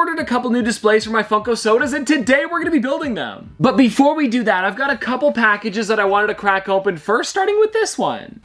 ordered a couple new displays for my Funko Sodas, and today we're gonna be building them. But before we do that, I've got a couple packages that I wanted to crack open first, starting with this one.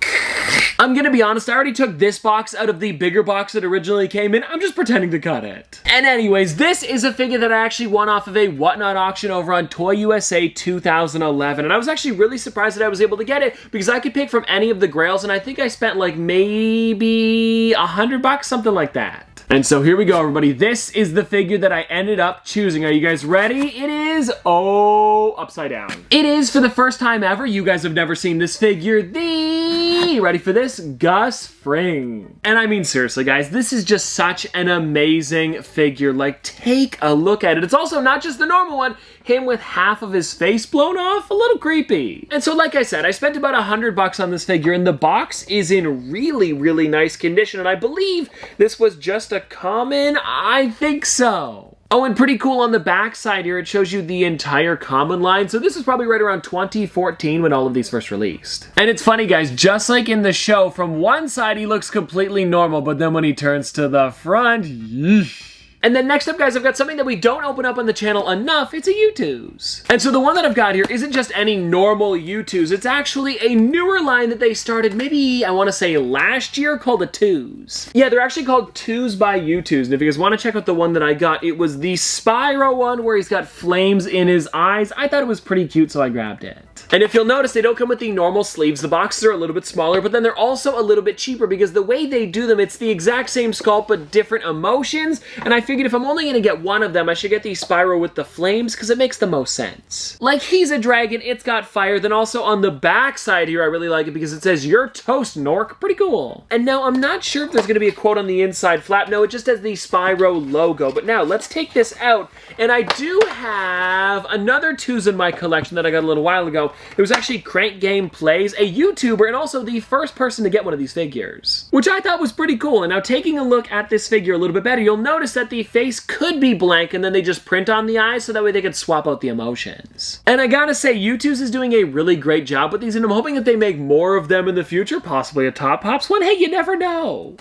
I'm gonna be honest, I already took this box out of the bigger box that originally came in. I'm just pretending to cut it. And anyways, this is a figure that I actually won off of a Whatnot auction over on Toy USA 2011. And I was actually really surprised that I was able to get it because I could pick from any of the grails, and I think I spent like maybe $100, something like that. And so here we go, everybody. This is the figure that I ended up choosing. Are you guys ready? It is, upside down. It is, for the first time ever, you guys have never seen this figure, ready for this? Gus Fring. And I mean, seriously, guys, this is just such an amazing figure. Like, take a look at it. It's also not just the normal one. Him with half of his face blown off, a little creepy. And so, like I said, I spent about $100 on this figure, and the box is in really, really nice condition. And I believe this was just a common. I think so. Oh, and pretty cool on the back side here, it shows you the entire common line. So this is probably right around 2014 when all of these first released. And it's funny, guys, just like in the show, from one side he looks completely normal, but then when he turns to the front, yeesh. And then next up, guys, I've got something that we don't open up on the channel enough. It's a U2s. And so the one that I've got here isn't just any normal U2s. It's actually a newer line that they started maybe, I want to say, last year, called the 2s. Yeah, they're actually called 2s by U2s. And if you guys want to check out the one that I got, it was the Spyro one where he's got flames in his eyes. I thought it was pretty cute, so I grabbed it. And if you'll notice, they don't come with the normal sleeves. The boxes are a little bit smaller, but then they're also a little bit cheaper because the way they do them, it's the exact same sculpt, but different emotions. And I figured if I'm only gonna get one of them, I should get the Spyro with the flames because it makes the most sense. Like, he's a dragon, it's got fire. Then also on the back side here, I really like it because it says, "You're toast, Nork." Pretty cool. And now I'm not sure if there's gonna be a quote on the inside flap. No, it just has the Spyro logo. But now let's take this out. And I do have another 2s in my collection that I got a little while ago. It was actually Crank Game Plays, a YouTuber, and also the first person to get one of these figures, which I thought was pretty cool. And now taking a look at this figure a little bit better, you'll notice that the face could be blank and then they just print on the eyes so that way they could swap out the emotions. And I gotta say, U2s is doing a really great job with these, and I'm hoping that they make more of them in the future, possibly a Top Pops one. Hey, you never know.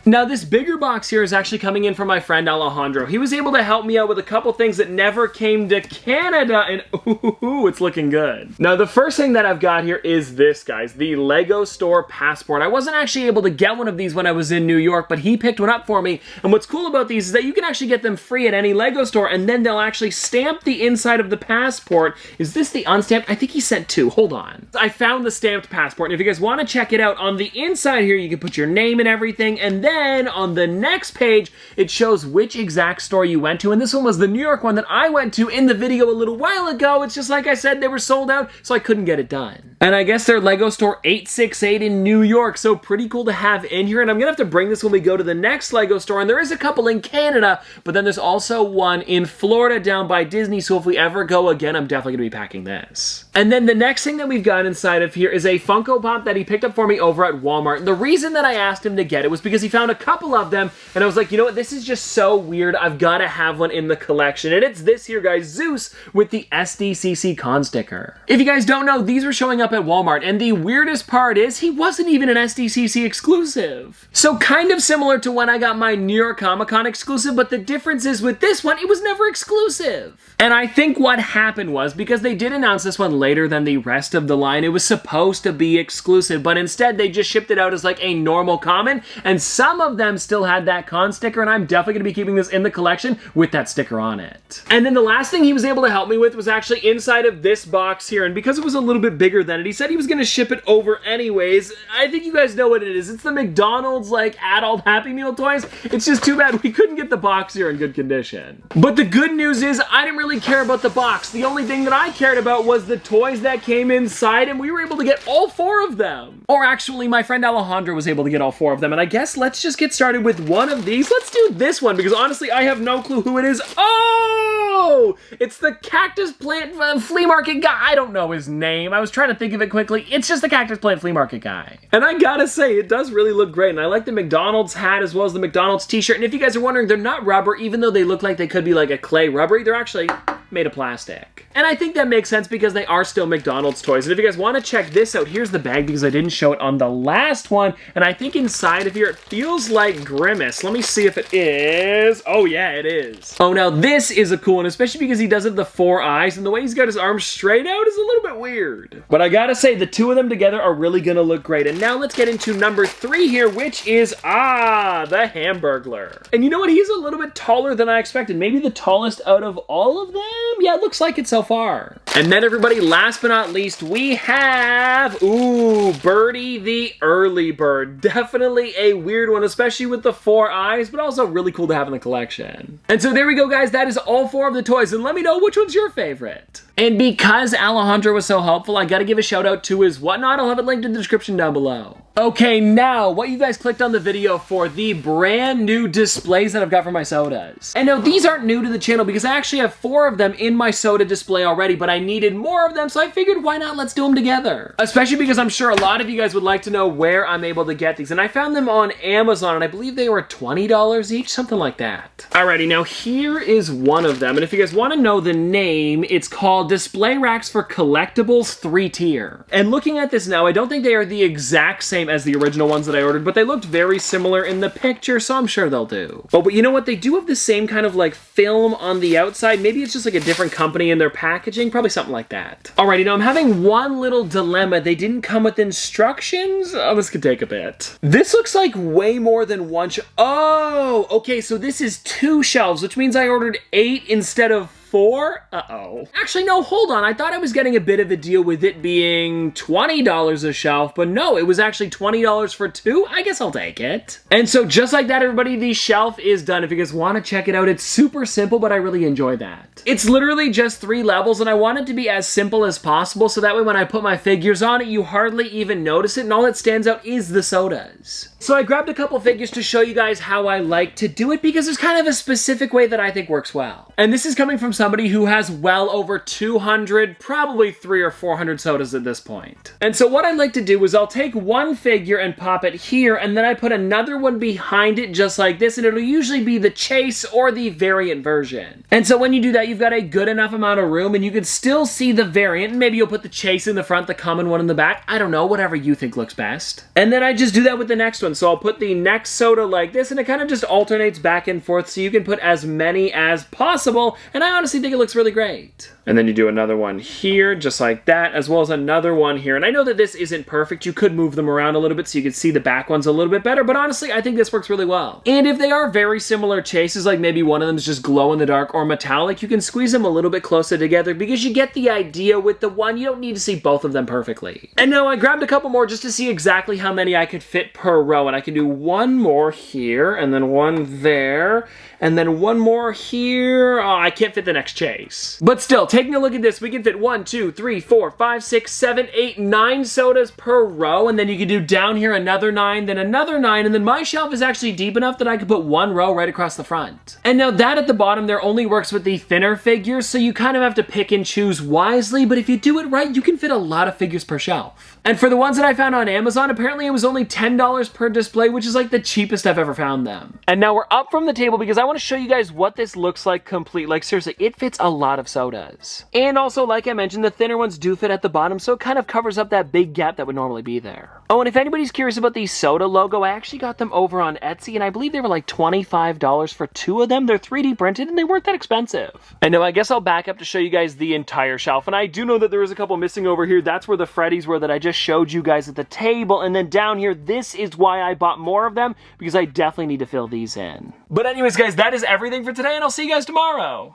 Now, this bigger box here is actually coming in from my friend Alejandro. He was able to help me out with a couple things that never came to Canada, and ooh, it's looking good. Now, the first thing that I've got here is this, guys, the Lego Store Passport. I wasn't actually able to get one of these when I was in New York, but he picked one up for me. And what's cool about these is that you can actually get them free at any Lego store, and then they'll actually stamp the inside of the passport. Is this the unstamped? I think he sent two. Hold on. I found the stamped passport, and if you guys want to check it out, on the inside here, you can put your name and everything, and then on the next page, it shows which exact store you went to, and this one was the New York one that I went to in the video a little while ago. It's just like I said, they were sold out, so I couldn't get it done. And I guess they're Lego Store 868 in New York, so pretty cool to have in here, and I'm gonna have to bring this when we go to the next Lego store, and there is a couple in Canada, but then there's also one in Florida down by Disney, so if we ever go again, I'm definitely gonna be packing this. And then the next thing that we've got inside of here is a Funko Pop that he picked up for me over at Walmart. And the reason that I asked him to get it was because he found a couple of them, and I was like, you know what, this is just so weird, I've gotta have one in the collection. And it's this here, guys, Zeus with the SDCC con sticker. If you guys don't know, these were showing up at Walmart, and the weirdest part is he wasn't even an SDCC exclusive. So kind of similar to when I got my New York Comic Con exclusive, but the difference is with this one, it was never exclusive. And I think what happened was, because they did announce this one later than the rest of the line, it was supposed to be exclusive, but instead they just shipped it out as like a normal common, and some of them still had that con sticker, and I'm definitely going to be keeping this in the collection with that sticker on it. And then the last thing he was able to help me with was actually inside of this box here, and because it was a little bit bigger than it, he said he was going to ship it over anyways. I think you guys know what it is. It's the McDonald's like adult Happy Meal toys. It's just too bad we couldn't get the box here in good condition. But the good news is I didn't really care about the box. The only thing that I cared about was the toys that came inside, and we were able to get all 4 of them. Or actually, my friend Alejandro was able to get all 4 of them, and I guess let's just get started with one of these. Let's do this one, because honestly, I have no clue who it is. Oh! It's the cactus plant flea market guy. I don't know his name. I was trying to think of it quickly. It's just the cactus plant flea market guy. And I gotta say, it does really look great, and I like the McDonald's hat as well as the McDonald's t-shirt. And if you guys are wondering, they're not rubber, even though they look like they could be like a clay rubbery. They're actually made of plastic. And I think that makes sense because they are still McDonald's toys. And if you guys want to check this out, here's the bag because I didn't show it on the last one. And I think inside of here, it feels like Grimace. Let me see if it is. Oh yeah, it is. Oh, now this is a cool one, especially because he does have the 4 eyes, and the way he's got his arms straight out is a little bit weird. But I gotta say, the two of them together are really gonna look great. And now let's get into number 3 here, which is, the Hamburglar. And you know what? He's a little bit taller than I expected. Maybe the tallest out of all of them? Yeah, it looks like it so far. And then everybody, last but not least, we have, Birdie the Early Bird. Definitely a weird one, especially with the 4 eyes, but also really cool to have in the collection. And so there we go, guys. That is all 4 of the toys. And let me know which one's your favorite. And because Alejandro was so helpful, I gotta give a shout out to his whatnot. I'll have it linked in the description down below. Okay, now, what you guys clicked on the video for, the brand new displays that I've got for my sodas. And now, these aren't new to the channel because I actually have 4 of them in my soda display already, but I needed more of them, so I figured why not, let's do them together. Especially because I'm sure a lot of you guys would like to know where I'm able to get these. And I found them on Amazon, and I believe they were $20 each, something like that. Alrighty, now here is one of them. And if you guys want to know the name, it's called Display Racks for Collectibles 3-tier. And looking at this now, I don't think they are the exact same as the original ones that I ordered, but they looked very similar in the picture, so I'm sure they'll do. Oh, but you know what? They do have the same kind of like film on the outside. Maybe it's just like a different company in their packaging, probably something like that. Alrighty, now I'm having one little dilemma. They didn't come with instructions. Oh, this could take a bit. This looks like way more than one Oh, okay, so this is 2 shelves, which means I ordered 8 instead of 4? Uh-oh. Actually, no, hold on. I thought I was getting a bit of a deal with it being $20 a shelf, but no, it was actually $20 for 2. I guess I'll take it. And so just like that, everybody, the shelf is done. If you guys want to check it out, it's super simple, but I really enjoy that. It's literally just 3 levels, and I want it to be as simple as possible, so that way when I put my figures on it, you hardly even notice it, and all that stands out is the sodas. So I grabbed a couple figures to show you guys how I like to do it, because there's kind of a specific way that I think works well. And this is coming from somebody who has well over 200, probably 300 or 400 sodas at this point. And so what I like to do is I'll take one figure and pop it here, and then I put another one behind it just like this, and it'll usually be the chase or the variant version. And so when you do that, you've got a good enough amount of room, and you can still see the variant, and maybe you'll put the chase in the front, the common one in the back. I don't know, whatever you think looks best. And then I just do that with the next one. So I'll put the next soda like this, and it kind of just alternates back and forth, so you can put as many as possible, and I honestly think it looks really great. And then you do another one here, just like that, as well as another one here. And I know that this isn't perfect. You could move them around a little bit so you could see the back ones a little bit better, but honestly, I think this works really well. And if they are very similar chases, like maybe one of them is just glow in the dark or metallic, you can squeeze them a little bit closer together because you get the idea with the one. You don't need to see both of them perfectly. And now I grabbed a couple more just to see exactly how many I could fit per row. And I can do one more here, and then one there, and then one more here. Oh, I can't fit the next chase. But still, taking a look at this, we can fit 1, 2, 3, 4, 5, 6, 7, 8, 9 sodas per row, and then you can do down here another 9, then another 9, and then my shelf is actually deep enough that I could put one row right across the front. And now that at the bottom there only works with the thinner figures, so you kind of have to pick and choose wisely, but if you do it right, you can fit a lot of figures per shelf. And for the ones that I found on Amazon, apparently it was only $10 per display, which is like the cheapest I've ever found them. And now we're up from the table because I want to show you guys what this looks like complete. Like seriously, it fits a lot of sodas. And also, like I mentioned, the thinner ones do fit at the bottom, so it kind of covers up that big gap that would normally be there. Oh, and if anybody's curious about the soda logo, I actually got them over on Etsy, and I believe they were like $25 for 2 of them. They're 3D printed, and they weren't that expensive. And now I guess I'll back up to show you guys the entire shelf, and I do know that there was a couple missing over here. That's where the Freddies were that I just showed you guys at the table, and then down here, this is why I bought more of them, because I definitely need to fill these in. But anyways, guys, that is everything for today, and I'll see you guys tomorrow.